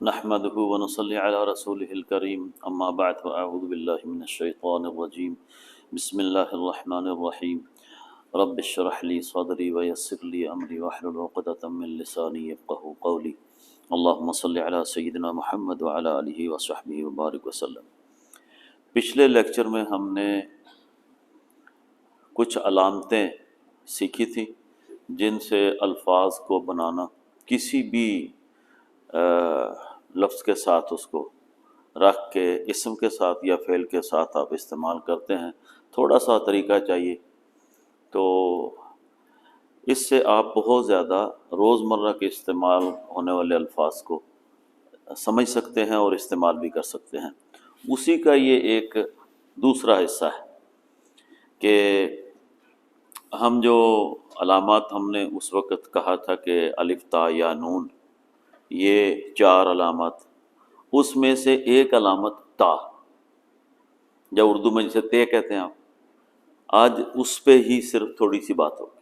نحمده ونصلي على رسوله الكريم اما بعد فاعوذ بالله من الشيطان الرجيم بسم الله الرحمن الرحيم رب اشرح لي صدري ويسر لي امري واحلل عقدة من لساني يفقهوا قولي اللهم صل على سيدنا محمد وعلى اله وصحبه وبارك وسلم۔ پچھلے لیکچر میں ہم نے کچھ علامتیں سیکھی تھیں جن سے الفاظ کو بنانا، کسی بھی لفظ کے ساتھ اس کو رکھ کے اسم کے ساتھ یا فعل کے ساتھ آپ استعمال کرتے ہیں، تھوڑا سا طریقہ چاہیے، تو اس سے آپ بہت زیادہ روزمرہ کے استعمال ہونے والے الفاظ کو سمجھ سکتے ہیں اور استعمال بھی کر سکتے ہیں۔ اسی کا یہ ایک دوسرا حصہ ہے کہ ہم جو علامات ہم نے اس وقت کہا تھا کہ الف تا یا نون، یہ 4 علامات، اس میں سے ایک علامت تا، یا اردو میں جسے تے کہتے ہیں آپ، آج اس پہ ہی صرف تھوڑی سی بات ہوگی۔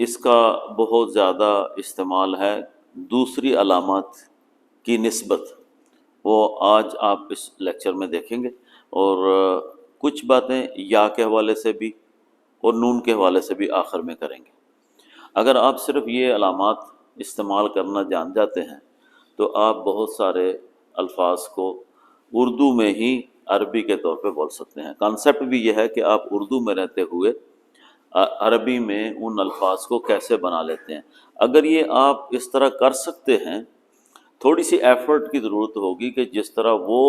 اس کا بہت زیادہ استعمال ہے دوسری علامات کی نسبت، وہ آج آپ اس لیکچر میں دیکھیں گے، اور کچھ باتیں یا کے حوالے سے بھی اور نون کے حوالے سے بھی آخر میں کریں گے۔ اگر آپ صرف یہ علامات استعمال کرنا جان جاتے ہیں تو آپ بہت سارے الفاظ کو اردو میں ہی عربی کے طور پہ بول سکتے ہیں۔ کانسیپٹ بھی یہ ہے کہ آپ اردو میں رہتے ہوئے عربی میں ان الفاظ کو کیسے بنا لیتے ہیں۔ اگر یہ آپ اس طرح کر سکتے ہیں، تھوڑی سی ایفرٹ کی ضرورت ہوگی کہ جس طرح وہ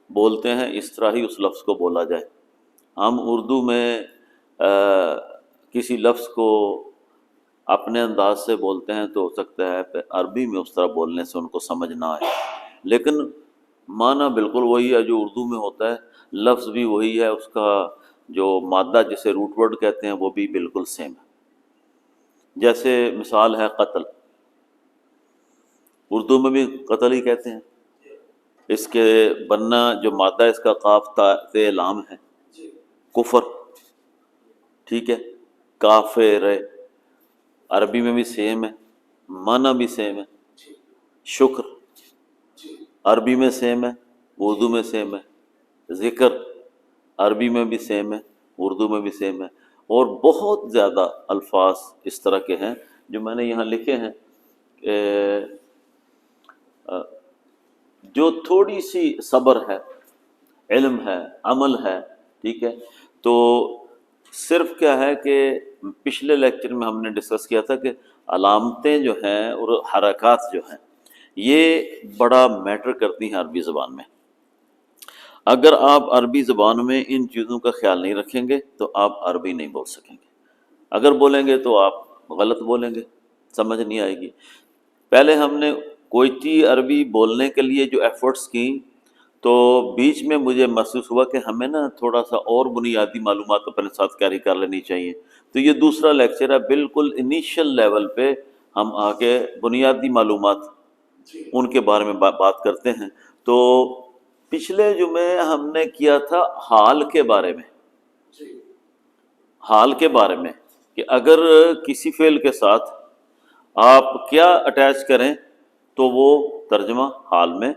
بولتے ہیں اس طرح ہی اس لفظ کو بولا جائے۔ ہم اردو میں کسی لفظ کو اپنے انداز سے بولتے ہیں تو ہو سکتا ہے کہ عربی میں اس طرح بولنے سے ان کو سمجھ نہ آئے، لیکن معنی بالکل وہی ہے جو اردو میں ہوتا ہے، لفظ بھی وہی ہے، اس کا جو مادہ جسے روٹ ورڈ کہتے ہیں وہ بھی بالکل سیم ہے۔ جیسے مثال ہے قتل، اردو میں بھی قتل ہی کہتے ہیں، اس کے بننا جو مادہ اس کا قاف تا تے لام ہے، کفر، ٹھیک ہے، کافر، عربی میں بھی سیم ہے، معنی بھی سیم ہے۔ شکر عربی میں سیم ہے، اردو میں سیم ہے۔ ذکر عربی میں بھی سیم ہے، اردو میں بھی سیم ہے، اور بہت زیادہ الفاظ اس طرح کے ہیں جو میں نے یہاں لکھے ہیں، جو تھوڑی سی صبر ہے، علم ہے، عمل ہے، ٹھیک ہے۔ تو صرف کیا ہے کہ پچھلے لیکچر میں ہم نے ڈسکس کیا تھا کہ علامتیں جو ہیں اور حرکات جو ہیں یہ بڑا میٹر کرتی ہیں عربی زبان میں۔ اگر آپ عربی زبان میں ان چیزوں کا خیال نہیں رکھیں گے تو آپ عربی نہیں بول سکیں گے، اگر بولیں گے تو آپ غلط بولیں گے، سمجھ نہیں آئے گی۔ پہلے ہم نے کوئٹی عربی بولنے کے لیے جو ایفرٹس کی، تو بیچ میں مجھے محسوس ہوا کہ ہمیں نا تھوڑا سا اور بنیادی معلومات اپنے ساتھ کیری کر لینی چاہیے۔ تو یہ دوسرا لیکچر ہے، بالکل انیشل لیول پہ ہم آگے بنیادی معلومات ان کے بارے میں بات کرتے ہیں۔ تو پچھلے جمعے ہم نے کیا تھا حال کے بارے میں، حال کے بارے میں کہ اگر کسی فعل کے ساتھ آپ کیا اٹیچ کریں تو وہ ترجمہ حال میں،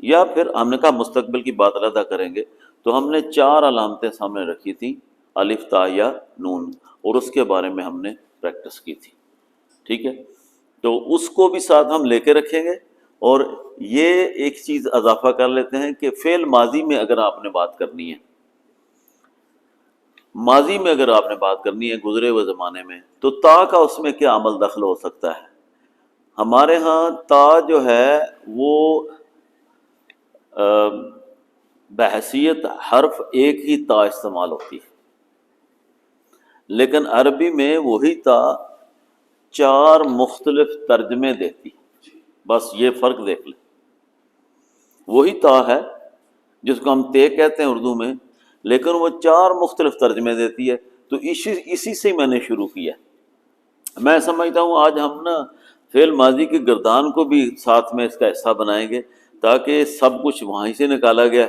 یا پھر ہم نے کہا مستقبل کی بات علیحدہ کریں گے، تو ہم نے 4 علامتیں سامنے رکھی تھیں، الف تا یا نون، اور اس کے بارے میں ہم نے پریکٹس کی تھی، ٹھیک ہے۔ تو اس کو بھی ساتھ ہم لے کے رکھیں گے، اور یہ ایک چیز اضافہ کر لیتے ہیں کہ فعل ماضی میں اگر آپ نے بات کرنی ہے، ماضی میں اگر آپ نے بات کرنی ہے گزرے ہوئے زمانے میں، تو تا کا اس میں کیا عمل دخل ہو سکتا ہے؟ ہمارے ہاں تا جو ہے وہ بحیثیت حرف ایک ہی تا استعمال ہوتی ہے، لیکن عربی میں وہی تا 4 مختلف ترجمے دیتی، بس یہ فرق دیکھ لیں۔ وہی تا ہے جس کو ہم تے کہتے ہیں اردو میں، لیکن وہ 4 مختلف ترجمے دیتی ہے۔ تو اسی سے میں نے شروع کیا۔ میں سمجھتا ہوں آج ہم نا فعل ماضی کی گردان کو بھی ساتھ میں اس کا حصہ بنائیں گے، تاکہ سب کچھ وہیں سے نکالا گیا،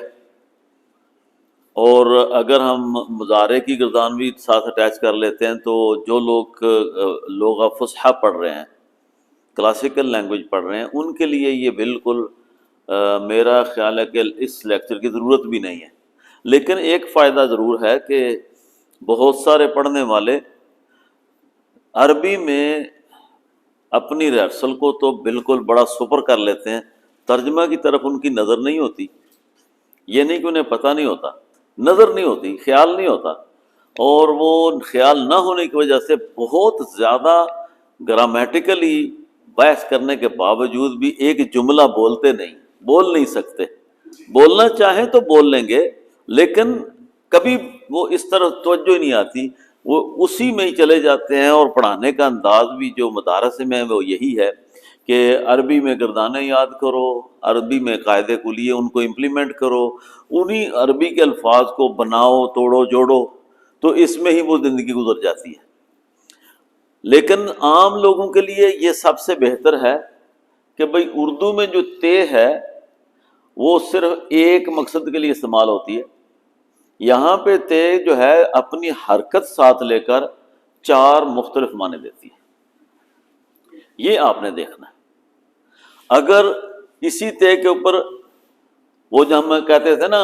اور اگر ہم مضارع کی گردان بھی ساتھ اٹیچ کر لیتے ہیں تو جو لوگ فصحیٰ پڑھ رہے ہیں کلاسیکل لینگویج پڑھ رہے ہیں ان کے لیے یہ بالکل میرا خیال ہے کہ اس لیکچر کی ضرورت بھی نہیں ہے. لیکن ایک فائدہ ضرور ہے کہ بہت سارے پڑھنے والے عربی میں اپنی ریہرسل کو تو بالکل بڑا سپر کر لیتے ہیں، ترجمہ کی طرف ان کی نظر نہیں ہوتی. یہ نہیں کہ انہیں پتہ نہیں ہوتا، نظر نہیں ہوتی، خیال نہیں ہوتا، اور وہ خیال نہ ہونے کی وجہ سے بہت زیادہ گرامیٹیکلی بحث کرنے کے باوجود بھی ایک جملہ بول نہیں سکتے. بولنا چاہیں تو بول لیں گے، لیکن کبھی وہ اس طرح توجہ ہی نہیں آتی، وہ اسی میں ہی چلے جاتے ہیں. اور پڑھانے کا انداز بھی جو مدارس میں وہ یہی ہے کہ عربی میں گردانے یاد کرو، عربی میں قاعدے کلیے ان کو امپلیمنٹ کرو، انہی عربی کے الفاظ کو بناؤ، توڑو، جوڑو، تو اس میں ہی وہ زندگی گزر جاتی ہے. لیکن عام لوگوں کے لیے یہ سب سے بہتر ہے کہ بھئی اردو میں جو تے ہے وہ صرف ایک مقصد کے لیے استعمال ہوتی ہے. یہاں پہ تے جو ہے اپنی حرکت ساتھ لے کر 4 مختلف معنی دیتی ہے. یہ آپ نے دیکھنا ہے. اگر اسی تے کے اوپر وہ جو ہم کہتے تھے نا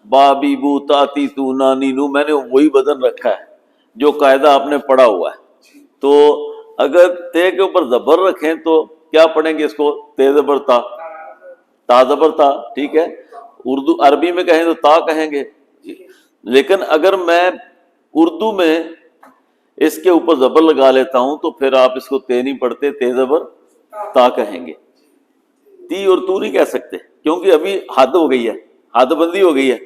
بابی بو تاتی تو نانی نو، میں نے وہی بدن رکھا ہے جو قاعدہ آپ نے پڑھا ہوا ہے. تو اگر تے کے اوپر زبر رکھیں تو کیا پڑھیں گے اس کو؟ تے زبر تا، تا زبر تا، ٹھیک ہے. اردو عربی میں کہیں تو تا کہیں گے. لیکن اگر میں اردو میں اس کے اوپر زبر لگا لیتا ہوں تو پھر آپ اس کو تے نہیں پڑھتے، تے زبر تا کہیں گے. تی اور تو نہیں کہہ سکتے، کیونکہ ابھی حد ہو گئی ہے، حد بندی ہو گئی ہے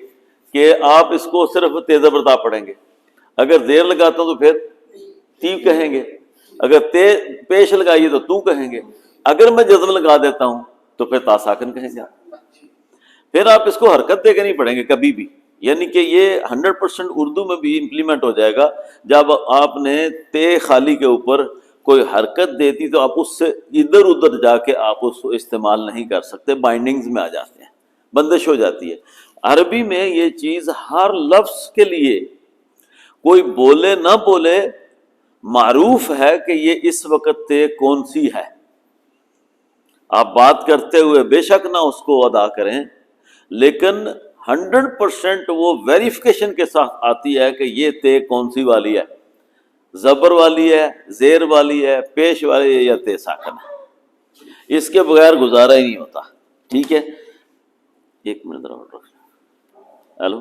کہ آپ اس کو صرف تے زبر تا پڑھیں گے. اگر زیر لگاتا ہوں تو پھر تی کہیں گے، اگر تے پیش لگائیے تو تو کہیں گے، اگر میں جزم لگا دیتا ہوں تو پھر تا ساکن کہیں گے. پھر آپ اس کو حرکت دے کے نہیں پڑھیں گے کبھی بھی. یعنی کہ یہ 100% اردو میں بھی امپلیمنٹ ہو جائے گا. جب آپ نے تے خالی کے اوپر کوئی حرکت دیتی تو آپ اس سے ادھر ادھر جا کے آپ اس کو استعمال نہیں کر سکتے، بائنڈنگز میں آ جاتے ہیں، بندش ہو جاتی ہے. عربی میں یہ چیز ہر لفظ کے لیے کوئی بولے نہ بولے معروف ہے کہ یہ اس وقت تے کون سی ہے. آپ بات کرتے ہوئے بے شک نہ اس کو ادا کریں، لیکن 100% وہ ویریفیکیشن کے ساتھ آتی ہے کہ یہ تے کون سی والی ہے، زبر والی ہے، زیر والی ہے، پیش والی ہے یا تے ساکن ہے. اس کے بغیر گزارا ہی نہیں ہوتا. ٹھیک ہے، ایک منٹ ذرا اور رکھ. ہیلو.